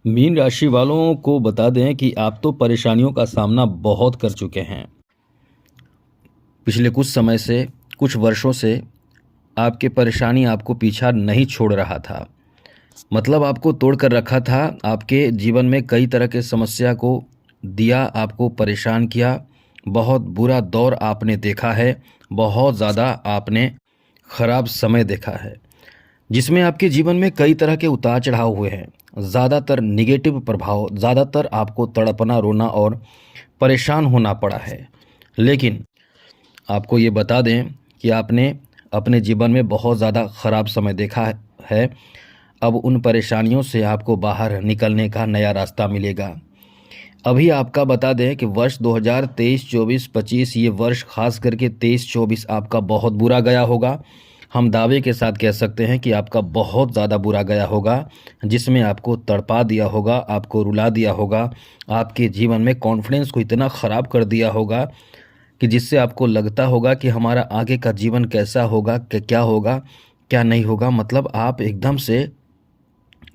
Mean राशि वालों को बता दें कि आप तो परेशानियों का सामना बहुत कर चुके हैं। पिछले कुछ समय से, कुछ वर्षों से आपकी परेशानी आपको पीछा नहीं छोड़ रहा था। मतलब आपको तोड़ कर रखा था। आपके जीवन में कई तरह के समस्या को दिया, आपको परेशान किया। बहुत बुरा दौर आपने देखा है, बहुत ज़्यादा आपने ख़राब समय देखा है, जिसमें आपके जीवन में कई तरह के उतार चढ़ाव हुए हैं। ज़्यादातर निगेटिव प्रभाव, ज़्यादातर आपको तड़पना, रोना और परेशान होना पड़ा है। लेकिन आपको ये बता दें कि आपने अपने जीवन में बहुत ज़्यादा ख़राब समय देखा है। अब उन परेशानियों से आपको बाहर निकलने का नया रास्ता मिलेगा। अभी आपका बता दें कि वर्ष 2023, 24, 25 ये वर्ष खास करके 23-24 आपका बहुत बुरा गया होगा। हम दावे के साथ कह सकते हैं कि आपका बहुत ज़्यादा बुरा गया होगा, जिसमें आपको तड़पा दिया होगा, आपको रुला दिया होगा, आपके जीवन में कॉन्फिडेंस को इतना ख़राब कर दिया होगा कि जिससे आपको लगता होगा कि हमारा आगे का जीवन कैसा होगा, क्या होगा, क्या नहीं होगा। मतलब आप एकदम से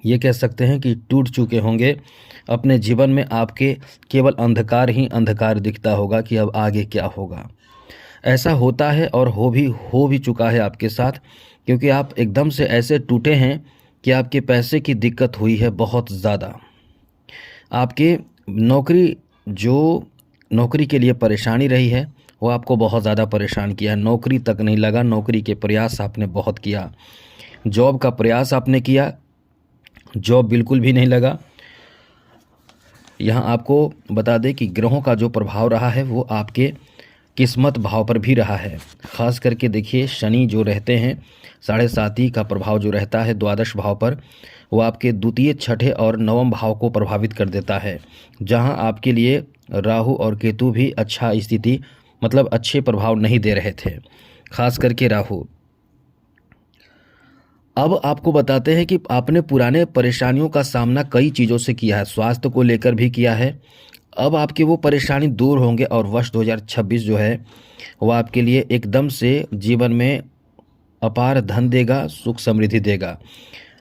ये कह सकते हैं कि टूट चुके होंगे। अपने जीवन में आपके केवल अंधकार ही अंधकार दिखता होगा कि अब आगे क्या होगा। ऐसा होता है और हो भी चुका है आपके साथ, क्योंकि आप एकदम से ऐसे टूटे हैं कि आपके पैसे की दिक्कत हुई है बहुत ज़्यादा। आपके नौकरी के लिए परेशानी रही है, वो आपको बहुत ज़्यादा परेशान किया है। नौकरी तक नहीं लगा, नौकरी के प्रयास आपने बहुत किया। जॉब का प्रयास आपने किया, जॉब बिल्कुल भी नहीं लगा। यहाँ आपको बता दें कि ग्रहों का जो प्रभाव रहा है वो आपके किस्मत भाव पर भी रहा है। ख़ास करके देखिए, शनि जो रहते हैं, 7.5 का प्रभाव जो रहता है द्वादश भाव पर, वो आपके द्वितीय, छठे और नवम भाव को प्रभावित कर देता है। जहाँ आपके लिए राहु और केतु भी अच्छा स्थिति, मतलब अच्छे प्रभाव नहीं दे रहे थे, खास करके राहु। अब आपको बताते हैं कि आपने पुराने परेशानियों का सामना कई चीज़ों से किया है, स्वास्थ्य को लेकर भी किया है। अब आपकी वो परेशानी दूर होंगे और वर्ष 2026 जो है वो आपके लिए एकदम से जीवन में अपार धन देगा, सुख समृद्धि देगा।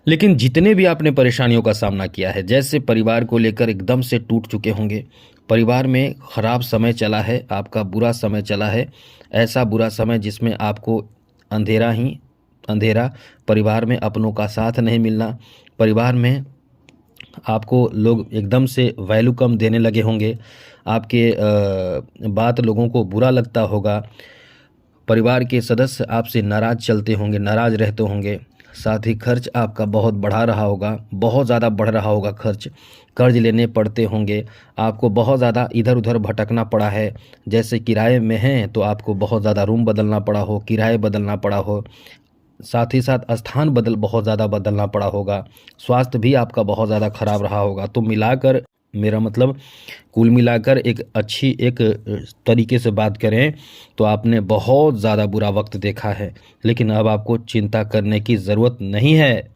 लेकिन जितने भी आपने परेशानियों का सामना किया है, जैसे परिवार को लेकर एकदम से टूट चुके होंगे, परिवार में ख़राब समय चला है, आपका बुरा समय चला है, ऐसा बुरा समय जिसमें आपको अंधेरा ही अंधेरा, परिवार में अपनों का साथ नहीं मिलना, परिवार में आपको लोग एकदम से वैल्यू कम देने लगे होंगे, आपके बात लोगों को बुरा लगता होगा, परिवार के सदस्य आपसे नाराज़ चलते होंगे, नाराज़ रहते होंगे। साथ ही खर्च आपका बहुत बढ़ा रहा होगा, बहुत ज़्यादा बढ़ रहा होगा खर्च, कर्ज लेने पड़ते होंगे, आपको बहुत ज़्यादा इधर उधर भटकना पड़ा है। जैसे किराए में हैं तो आपको बहुत ज़्यादा रूम बदलना पड़ा हो, किराए बदलना पड़ा हो, साथ ही साथ स्थान बहुत ज़्यादा बदलना पड़ा होगा, स्वास्थ्य भी आपका बहुत ज़्यादा ख़राब रहा होगा। तो मिलाकर, मेरा मतलब कुल मिलाकर एक तरीके से बात करें तो आपने बहुत ज़्यादा बुरा वक्त देखा है। लेकिन अब आपको चिंता करने की ज़रूरत नहीं है।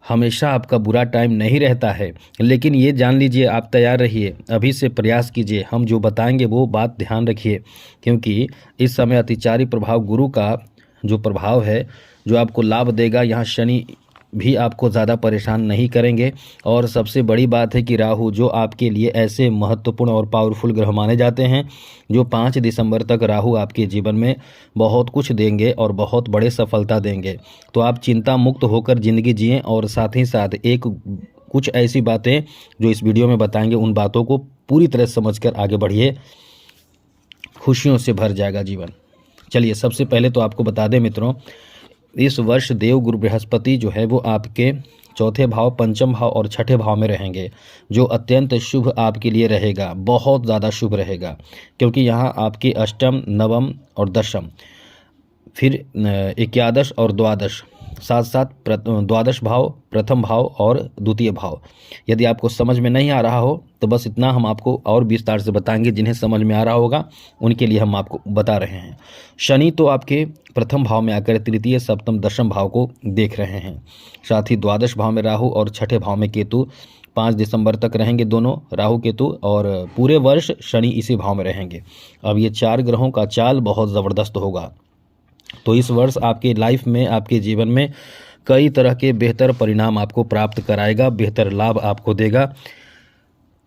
हमेशा आपका बुरा टाइम नहीं रहता है, लेकिन ये जान लीजिए, आप तैयार रहिए, अभी से प्रयास कीजिए। हम जो बताएंगे वो बात ध्यान रखिए, क्योंकि इस समय अतिचारी प्रभाव गुरु का जो प्रभाव है, जो आपको लाभ देगा। यहाँ शनि भी आपको ज़्यादा परेशान नहीं करेंगे। और सबसे बड़ी बात है कि राहु, जो आपके लिए ऐसे महत्वपूर्ण और पावरफुल ग्रह माने जाते हैं, जो 5 दिसंबर तक राहु आपके जीवन में बहुत कुछ देंगे और बहुत बड़े सफलता देंगे। तो आप चिंता मुक्त होकर ज़िंदगी जिएं, और साथ ही साथ कुछ ऐसी बातें जो इस वीडियो में बताएंगे, उन बातों को पूरी तरह समझकर आगे बढ़िए, खुशियों से भर जाएगा जीवन। चलिए, सबसे पहले तो आपको बता दें मित्रों, इस वर्ष देव गुरु बृहस्पति जो है वो आपके चौथे भाव, पंचम भाव और छठे भाव में रहेंगे, जो अत्यंत शुभ आपके लिए रहेगा, बहुत ज़्यादा शुभ रहेगा। क्योंकि यहाँ आपके अष्टम, नवम और दशम, फिर एकादश और द्वादश, साथ साथ द्वादश भाव, प्रथम भाव और द्वितीय भाव। यदि आपको समझ में नहीं आ रहा हो तो बस इतना हम आपको और विस्तार से बताएंगे। जिन्हें समझ में आ रहा होगा उनके लिए हम आपको बता रहे हैं। शनि तो आपके प्रथम भाव में आकर तृतीय, सप्तम, दशम भाव को देख रहे हैं। साथ ही द्वादश भाव में राहु और छठे भाव में केतु 5 दिसंबर तक रहेंगे, दोनों राहु केतु, और पूरे वर्ष शनि इसी भाव में रहेंगे। अब ये 4 ग्रहों का चाल बहुत ज़बरदस्त होगा। तो इस वर्ष आपके लाइफ में, आपके जीवन में कई तरह के बेहतर परिणाम आपको प्राप्त कराएगा, बेहतर लाभ आपको देगा।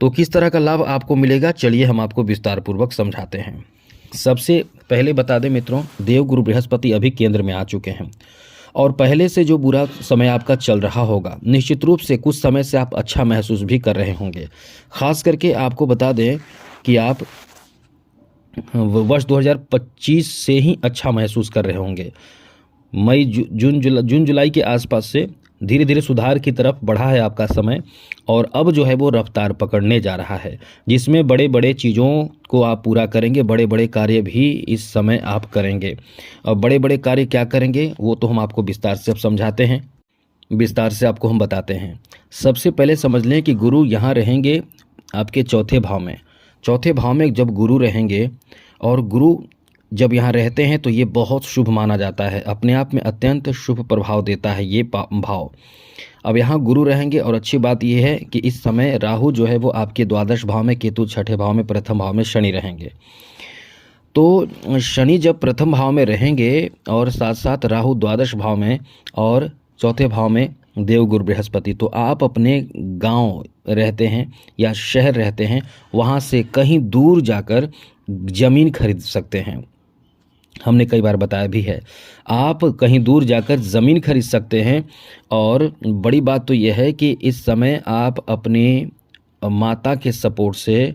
तो किस तरह का लाभ आपको मिलेगा, चलिए हम आपको विस्तार पूर्वक समझाते हैं। सबसे पहले बता दें मित्रों, देवगुरु बृहस्पति अभी केंद्र में आ चुके हैं और पहले से जो बुरा समय आपका चल रहा होगा, निश्चित रूप से कुछ समय से आप अच्छा महसूस भी कर रहे होंगे। खास करके आपको बता दें कि आप वर्ष 2025 से ही अच्छा महसूस कर रहे होंगे। मई जून जुलाई के आसपास से धीरे धीरे सुधार की तरफ बढ़ा है आपका समय और अब जो है वो रफ्तार पकड़ने जा रहा है, जिसमें बड़े बड़े चीज़ों को आप पूरा करेंगे, बड़े बड़े कार्य भी इस समय आप करेंगे। और बड़े बड़े कार्य क्या करेंगे वो तो हम आपको विस्तार से अब समझाते हैं, विस्तार से आपको हम बताते हैं। सबसे पहले समझ लें कि गुरु यहाँ रहेंगे आपके चौथे भाव में। चौथे भाव में जब गुरु रहेंगे और गुरु जब यहाँ रहते हैं तो ये बहुत शुभ माना जाता है, अपने आप में अत्यंत शुभ प्रभाव देता है ये भाव। अब यहाँ गुरु रहेंगे और अच्छी बात ये है कि इस समय राहु जो है वो आपके द्वादश भाव में, केतु छठे भाव में, प्रथम भाव में शनि रहेंगे। तो शनि जब प्रथम भाव में रहेंगे और साथ साथ राहु द्वादश भाव में और चौथे भाव में देवगुरु बृहस्पति, तो आप अपने गांव रहते हैं या शहर रहते हैं, वहाँ से कहीं दूर जाकर ज़मीन खरीद सकते हैं। हमने कई बार बताया भी है, आप कहीं दूर जाकर ज़मीन खरीद सकते हैं। और बड़ी बात तो यह है कि इस समय आप अपने माता के सपोर्ट से,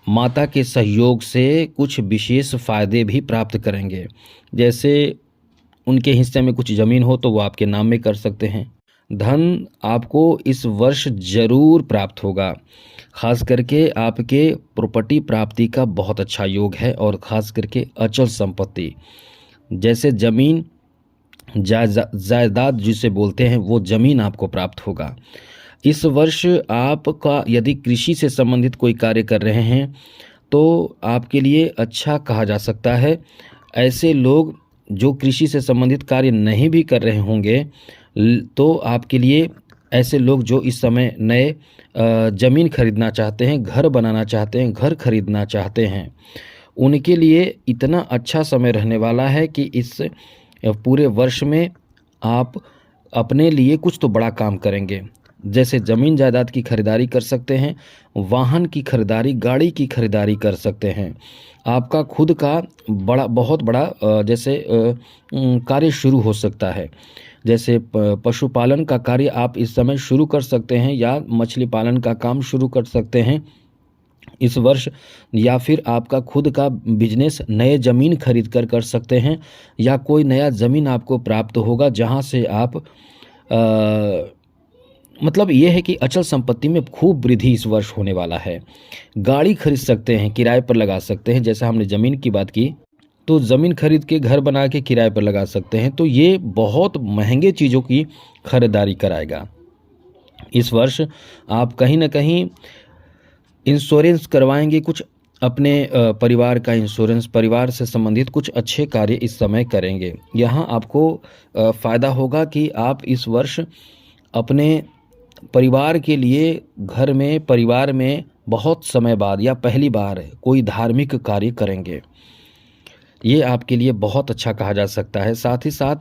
माता के सहयोग से कुछ विशेष फ़ायदे भी प्राप्त करेंगे। जैसे उनके हिस्से में कुछ ज़मीन हो तो वो आपके नाम में कर सकते हैं। धन आपको इस वर्ष ज़रूर प्राप्त होगा। खास करके आपके प्रॉपर्टी प्राप्ति का बहुत अच्छा योग है और ख़ास करके अचल संपत्ति जैसे ज़मीन, जायदाद जिसे बोलते हैं, वो ज़मीन आपको प्राप्त होगा। इस वर्ष आपका यदि कृषि से संबंधित कोई कार्य कर रहे हैं तो आपके लिए अच्छा कहा जा सकता है। ऐसे लोग जो कृषि से संबंधित कार्य नहीं भी कर रहे होंगे तो आपके लिए, ऐसे लोग जो इस समय नए ज़मीन खरीदना चाहते हैं, घर बनाना चाहते हैं, घर खरीदना चाहते हैं, उनके लिए इतना अच्छा समय रहने वाला है कि इस पूरे वर्ष में आप अपने लिए कुछ तो बड़ा काम करेंगे। जैसे ज़मीन जायदाद की खरीदारी कर सकते हैं, वाहन की खरीदारी, गाड़ी की खरीदारी कर सकते हैं। आपका खुद का बहुत बड़ा जैसे कार्य शुरू हो सकता है। जैसे पशुपालन का कार्य आप इस समय शुरू कर सकते हैं या मछली पालन का काम शुरू कर सकते हैं इस वर्ष, या फिर आपका खुद का बिजनेस नए ज़मीन खरीद कर सकते हैं, या कोई नया ज़मीन आपको प्राप्त होगा जहां से आप मतलब ये है कि अचल संपत्ति में खूब वृद्धि इस वर्ष होने वाला है। गाड़ी खरीद सकते हैं, किराए पर लगा सकते हैं। जैसा हमने ज़मीन की बात की तो ज़मीन खरीद के घर बना के किराए पर लगा सकते हैं। तो ये बहुत महंगे चीज़ों की खरीदारी कराएगा। इस वर्ष आप कहीं ना कहीं इंश्योरेंस करवाएंगे, कुछ अपने परिवार का इंश्योरेंस, परिवार से संबंधित कुछ अच्छे कार्य इस समय करेंगे। यहाँ आपको फ़ायदा होगा कि आप इस वर्ष अपने परिवार के लिए घर में, परिवार में बहुत समय बाद या पहली बार कोई धार्मिक कार्य करेंगे। ये आपके लिए बहुत अच्छा कहा जा सकता है। साथ ही साथ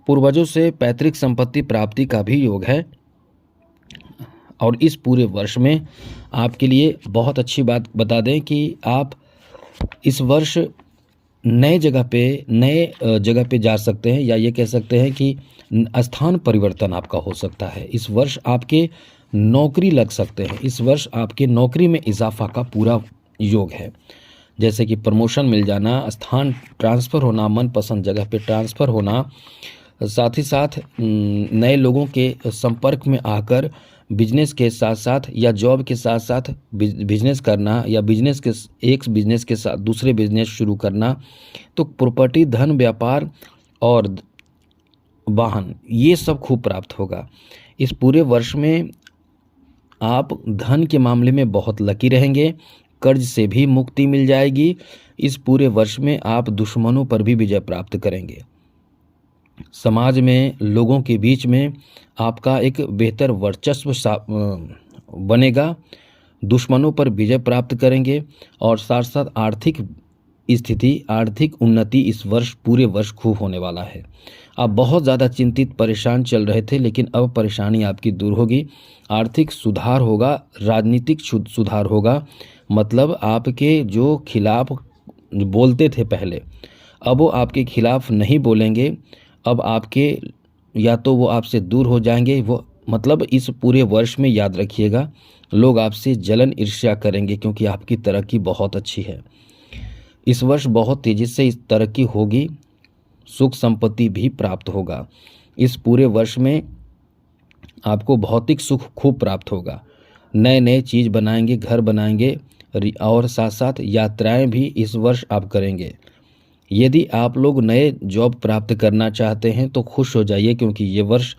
पूर्वजों से पैतृक संपत्ति प्राप्ति का भी योग है और इस पूरे वर्ष में आपके लिए बहुत अच्छी बात बता दें कि आप इस वर्ष नए जगह पे जा सकते हैं, या ये कह सकते हैं कि स्थान परिवर्तन आपका हो सकता है। इस वर्ष आपके नौकरी लग सकते हैं। इस वर्ष आपके नौकरी में इजाफा का पूरा योग है, जैसे कि प्रमोशन मिल जाना, स्थान ट्रांसफ़र होना, मनपसंद जगह पे ट्रांसफ़र होना, साथ ही साथ नए लोगों के संपर्क में आकर बिजनेस के साथ साथ या जॉब के साथ साथ बिजनेस करना, या बिजनेस के एक बिजनेस के साथ दूसरे बिजनेस शुरू करना। तो प्रॉपर्टी, धन, व्यापार और वाहन, ये सब खूब प्राप्त होगा। इस पूरे वर्ष में आप धन के मामले में बहुत लकी रहेंगे, कर्ज से भी मुक्ति मिल जाएगी। इस पूरे वर्ष में आप दुश्मनों पर भी विजय प्राप्त करेंगे। समाज में, लोगों के बीच में आपका एक बेहतर वर्चस्व बनेगा, दुश्मनों पर विजय प्राप्त करेंगे और साथ साथ आर्थिक स्थिति, आर्थिक उन्नति इस वर्ष पूरे वर्ष खूब होने वाला है। आप बहुत ज़्यादा चिंतित परेशान चल रहे थे, लेकिन अब परेशानी आपकी दूर होगी। आर्थिक सुधार होगा, राजनीतिक सुधार होगा, मतलब आपके जो खिलाफ बोलते थे पहले, अब वो आपके खिलाफ नहीं बोलेंगे। अब आपके या तो वो आपसे दूर हो जाएंगे, वो मतलब इस पूरे वर्ष में याद रखिएगा, लोग आपसे जलन ईर्ष्या करेंगे क्योंकि आपकी तरक्की बहुत अच्छी है। इस वर्ष बहुत तेज़ी से इस तरक्की होगी, सुख संपत्ति भी प्राप्त होगा। इस पूरे वर्ष में आपको भौतिक सुख खूब प्राप्त होगा। नए नए चीज़ बनाएंगे, घर बनाएंगे और साथ साथ यात्राएं भी इस वर्ष आप करेंगे। यदि आप लोग नए जॉब प्राप्त करना चाहते हैं तो खुश हो जाइए, क्योंकि ये वर्ष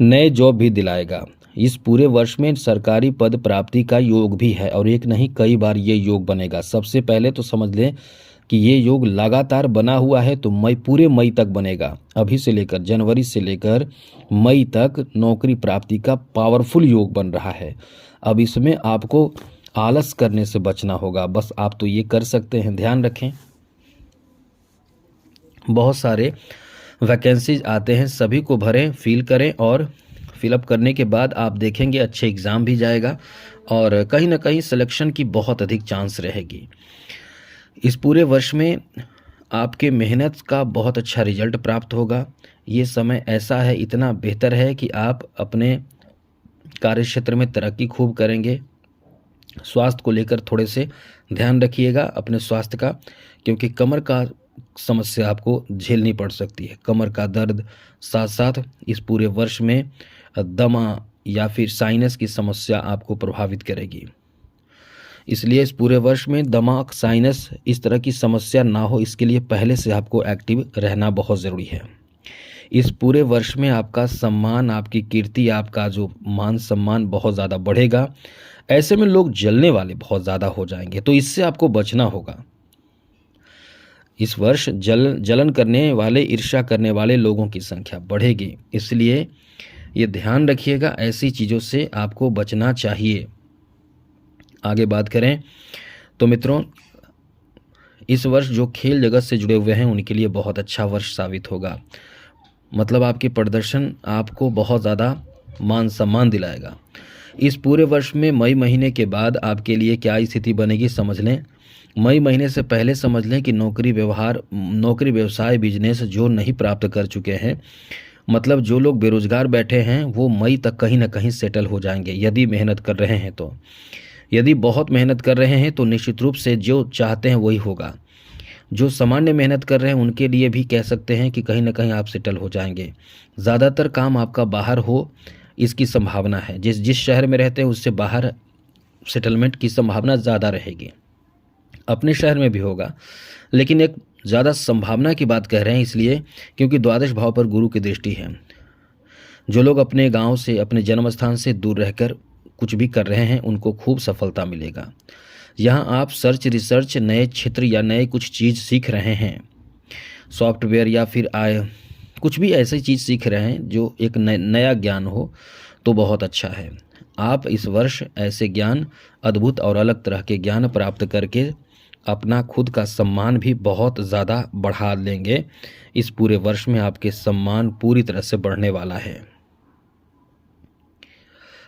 नए जॉब भी दिलाएगा। इस पूरे वर्ष में सरकारी पद प्राप्ति का योग भी है और एक नहीं कई बार ये योग बनेगा। सबसे पहले तो समझ लें कि ये योग लगातार बना हुआ है, तो पूरे मई तक बनेगा। अभी से लेकर जनवरी से लेकर मई तक नौकरी प्राप्ति का पावरफुल योग बन रहा है। अब इसमें आपको आलस करने से बचना होगा, बस आप तो ये कर सकते हैं। ध्यान रखें, बहुत सारे वैकेंसीज आते हैं, सभी को भरें, फिल करें और फिलअप करने के बाद आप देखेंगे अच्छे एग्ज़ाम भी जाएगा और कहीं ना कहीं सिलेक्शन की बहुत अधिक चांस रहेगी। इस पूरे वर्ष में आपके मेहनत का बहुत अच्छा रिजल्ट प्राप्त होगा। ये समय ऐसा है, इतना बेहतर है कि आप अपने कार्यक्षेत्र में तरक्की खूब करेंगे। स्वास्थ्य को लेकर थोड़े से ध्यान रखिएगा अपने स्वास्थ्य का, क्योंकि कमर का समस्या आपको झेलनी पड़ सकती है, कमर का दर्द। साथ साथ इस पूरे वर्ष में दमा या फिर साइनस की समस्या आपको प्रभावित करेगी। इसलिए इस पूरे वर्ष में दमा, साइनस इस तरह की समस्या ना हो, इसके लिए पहले से आपको एक्टिव रहना बहुत ज़रूरी है। इस पूरे वर्ष में आपका सम्मान, आपकी कीर्ति, आपका जो मान सम्मान बहुत ज़्यादा बढ़ेगा। ऐसे में लोग जलने वाले बहुत ज़्यादा हो जाएंगे, तो इससे आपको बचना होगा। इस वर्ष जलन करने वाले, ईर्ष्या करने वाले लोगों की संख्या बढ़ेगी, इसलिए ये ध्यान रखिएगा, ऐसी चीज़ों से आपको बचना चाहिए। आगे बात करें तो मित्रों, इस वर्ष जो खेल जगत से जुड़े हुए हैं उनके लिए बहुत अच्छा वर्ष साबित होगा। मतलब आपके प्रदर्शन आपको बहुत ज़्यादा मान सम्मान दिलाएगा। इस पूरे वर्ष में मई महीने के बाद आपके लिए क्या स्थिति बनेगी समझ लें। मई महीने से पहले समझ लें कि नौकरी व्यवसाय बिजनेस जो नहीं प्राप्त कर चुके हैं, मतलब जो लोग बेरोजगार बैठे हैं, वो मई तक कहीं ना कहीं सेटल हो जाएंगे यदि मेहनत कर रहे हैं तो। यदि बहुत मेहनत कर रहे हैं तो निश्चित रूप से जो चाहते हैं वही होगा। जो सामान्य मेहनत कर रहे हैं उनके लिए भी कह सकते हैं कि कहीं ना कहीं आप सेटल हो जाएंगे। ज़्यादातर काम आपका बाहर हो, इसकी संभावना है। जिस शहर में रहते हैं उससे बाहर सेटलमेंट की संभावना ज़्यादा रहेगी। अपने शहर में भी होगा, लेकिन एक ज़्यादा संभावना की बात कह रहे हैं इसलिए क्योंकि द्वादश भाव पर गुरु की दृष्टि है। जो लोग अपने गांव से, अपने जन्म स्थान से दूर रहकर कुछ भी कर रहे हैं उनको खूब सफलता मिलेगा। यहाँ आप रिसर्च नए क्षेत्र या नए कुछ चीज़ सीख रहे हैं, सॉफ्टवेयर या फिर कुछ भी ऐसी चीज़ सीख रहे हैं जो एक नया ज्ञान हो, तो बहुत अच्छा है। आप इस वर्ष ऐसे ज्ञान, अद्भुत और अलग तरह के ज्ञान प्राप्त करके अपना खुद का सम्मान भी बहुत ज़्यादा बढ़ा लेंगे। इस पूरे वर्ष में आपके सम्मान पूरी तरह से बढ़ने वाला है।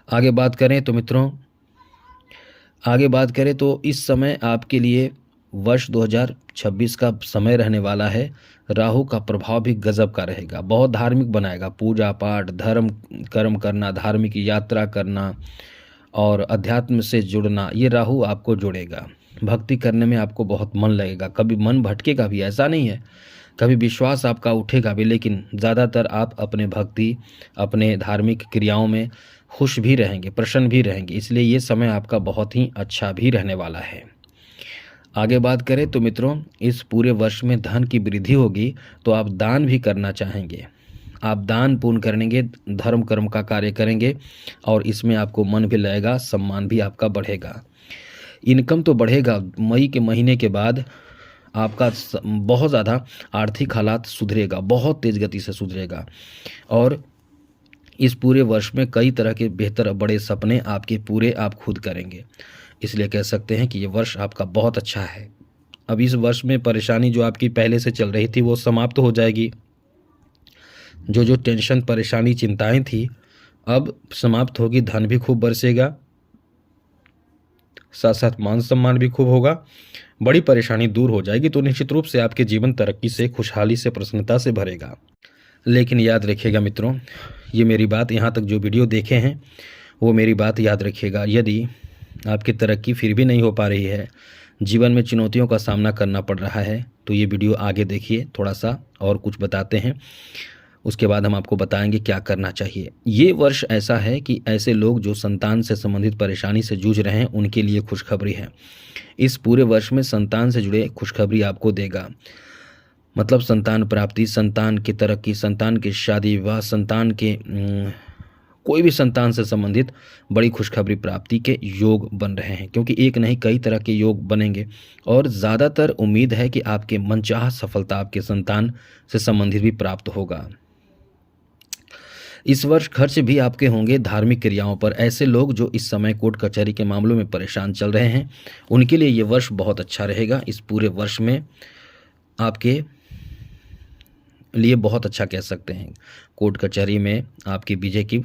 आगे बात करें तो इस समय आपके लिए वर्ष 2026 का समय रहने वाला है। राहु का प्रभाव भी गजब का रहेगा, बहुत धार्मिक बनाएगा। पूजा पाठ, धर्म कर्म करना, धार्मिक यात्रा करना और अध्यात्म से जुड़ना, ये राहु आपको जोड़ेगा। भक्ति करने में आपको बहुत मन लगेगा, कभी मन भटकेगा भी, ऐसा नहीं है, कभी विश्वास आपका उठेगा भी, लेकिन ज़्यादातर आप अपने भक्ति, अपने धार्मिक क्रियाओं में खुश भी रहेंगे, प्रसन्न भी रहेंगे। इसलिए ये समय आपका बहुत ही अच्छा भी रहने वाला है। आगे बात करें तो मित्रों, इस पूरे वर्ष में धन की वृद्धि होगी, तो आप दान भी करना चाहेंगे। आप दान पुण्य करेंगे, धर्म कर्म का कार्य करेंगे और इसमें आपको मन भी लगेगा, सम्मान भी आपका बढ़ेगा। इनकम तो बढ़ेगा। मई के महीने के बाद आपका बहुत ज़्यादा आर्थिक हालात सुधरेगा, बहुत तेज़ गति से सुधरेगा और इस पूरे वर्ष में कई तरह के बेहतर बड़े सपने आपके पूरे आप खुद करेंगे। इसलिए कह सकते हैं कि ये वर्ष आपका बहुत अच्छा है। अब इस वर्ष में परेशानी जो आपकी पहले से चल रही थी वो समाप्त हो जाएगी। जो टेंशन, परेशानी, चिंताएं थी अब समाप्त होगी। धन भी खूब बरसेगा, साथ साथ मान सम्मान भी खूब होगा। बड़ी परेशानी दूर हो जाएगी, तो निश्चित रूप से आपके जीवन तरक्की से, खुशहाली से, प्रसन्नता से भरेगा। लेकिन याद रखिएगा मित्रों, ये मेरी बात, यहाँ तक जो वीडियो देखे हैं वो मेरी बात याद रखिएगा। यदि आपकी तरक्की फिर भी नहीं हो पा रही है, जीवन में चुनौतियों का सामना करना पड़ रहा है, तो ये वीडियो आगे देखिए, थोड़ा सा और कुछ बताते हैं, उसके बाद हम आपको बताएंगे क्या करना चाहिए। ये वर्ष ऐसा है कि ऐसे लोग जो संतान से संबंधित परेशानी से जूझ रहे हैं उनके लिए खुशखबरी है। इस पूरे वर्ष में संतान से जुड़े खुशखबरी आपको देगा। मतलब संतान प्राप्ति, संतान की तरक्की, संतान की शादी विवाह, संतान के कोई भी संतान से संबंधित बड़ी खुशखबरी प्राप्ति के योग बन रहे हैं, क्योंकि एक नहीं कई तरह के योग बनेंगे। और ज़्यादातर उम्मीद है कि आपके मनचाहा सफलता आपके संतान से संबंधित भी प्राप्त होगा। इस वर्ष खर्च भी आपके होंगे धार्मिक क्रियाओं पर। ऐसे लोग जो इस समय कोर्ट कचहरी के मामलों में परेशान चल रहे हैं उनके लिए ये वर्ष बहुत अच्छा रहेगा। इस पूरे वर्ष में आपके लिए बहुत अच्छा कह सकते हैं। कोर्ट कचहरी में आपकी विजय की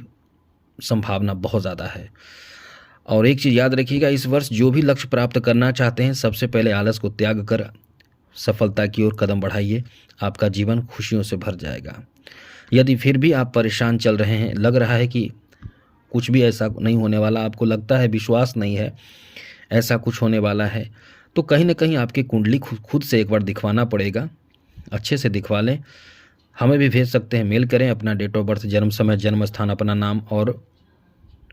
संभावना बहुत ज़्यादा है। और एक चीज़ याद रखिएगा, इस वर्ष जो भी लक्ष्य प्राप्त करना चाहते हैं सबसे पहले आलस को त्याग कर सफलता की ओर कदम बढ़ाइए। आपका जीवन खुशियों से भर जाएगा। यदि फिर भी आप परेशान चल रहे हैं, लग रहा है कि कुछ भी ऐसा नहीं होने वाला, आपको लगता है, विश्वास नहीं है ऐसा कुछ होने वाला है, तो कहीं ना कहीं आपकी कुंडली खुद से एक बार दिखवाना पड़ेगा। अच्छे से दिखवा लें, हमें भी भेज सकते हैं, मेल करें अपना डेट ऑफ बर्थ, जन्म समय, जन्म स्थान, अपना नाम और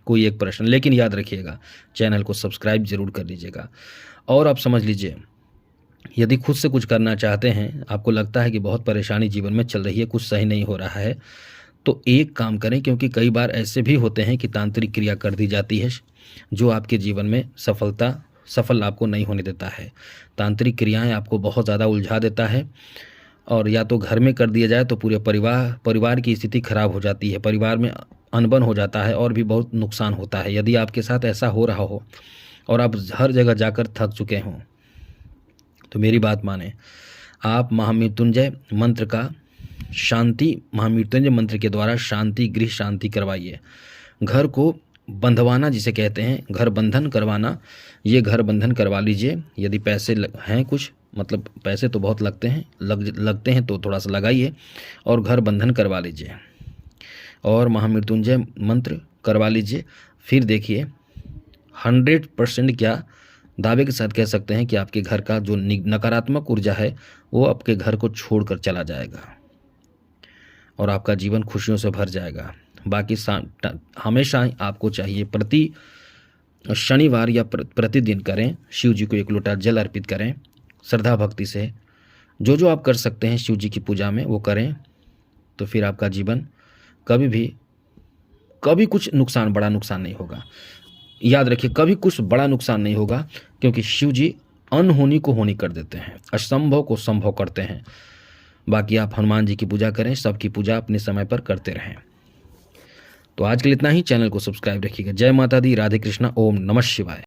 कोई एक प्रश्न। लेकिन याद रखिएगा, चैनल को सब्सक्राइब जरूर कर लीजिएगा। और आप समझ लीजिए, यदि खुद से कुछ करना चाहते हैं, आपको लगता है कि बहुत परेशानी जीवन में चल रही है, कुछ सही नहीं हो रहा है, तो एक काम करें, क्योंकि कई बार ऐसे भी होते हैं कि तांत्रिक क्रिया कर दी जाती है जो आपके जीवन में सफल आपको नहीं होने देता है। तांत्रिक क्रियाएं आपको बहुत ज़्यादा उलझा देता है, और या तो घर में कर दिया जाए तो पूरे परिवार की स्थिति खराब हो जाती है, परिवार में अनबन हो जाता है और भी बहुत नुकसान होता है। यदि आपके साथ ऐसा हो रहा हो और आप हर जगह जाकर थक चुके हों, तो मेरी बात माने, आप महामृत्युंजय मंत्र का महामृत्युंजय मंत्र के द्वारा गृह शांति करवाइए। घर को बंधवाना जिसे कहते हैं, घर बंधन करवाना, ये घर बंधन करवा लीजिए। यदि पैसे हैं कुछ, मतलब पैसे तो बहुत लगते हैं तो थोड़ा सा लगाइए और घर बंधन करवा लीजिए और महामृत्युंजय मंत्र करवा लीजिए। फिर देखिए 100% क्या दावे के साथ कह सकते हैं कि आपके घर का जो नकारात्मक ऊर्जा है वो आपके घर को छोड़कर चला जाएगा और आपका जीवन खुशियों से भर जाएगा। बाकी हमेशा आपको चाहिए प्रति शनिवार या प्रतिदिन करें, शिव जी को 1 लोटा जल अर्पित करें श्रद्धा भक्ति से। जो आप कर सकते हैं शिव जी की पूजा में वो करें, तो फिर आपका जीवन कभी कुछ बड़ा नुकसान नहीं होगा। याद रखिए, कभी कुछ बड़ा नुकसान नहीं होगा, क्योंकि शिव जी अनहोनी को होनी कर देते हैं, असंभव को संभव करते हैं। बाकी आप हनुमान जी की पूजा करें, सबकी पूजा अपने समय पर करते रहें। तो आज के लिए इतना ही। चैनल को सब्सक्राइब रखिएगा। जय माता दी, राधे कृष्णा, ओम नमः शिवाय।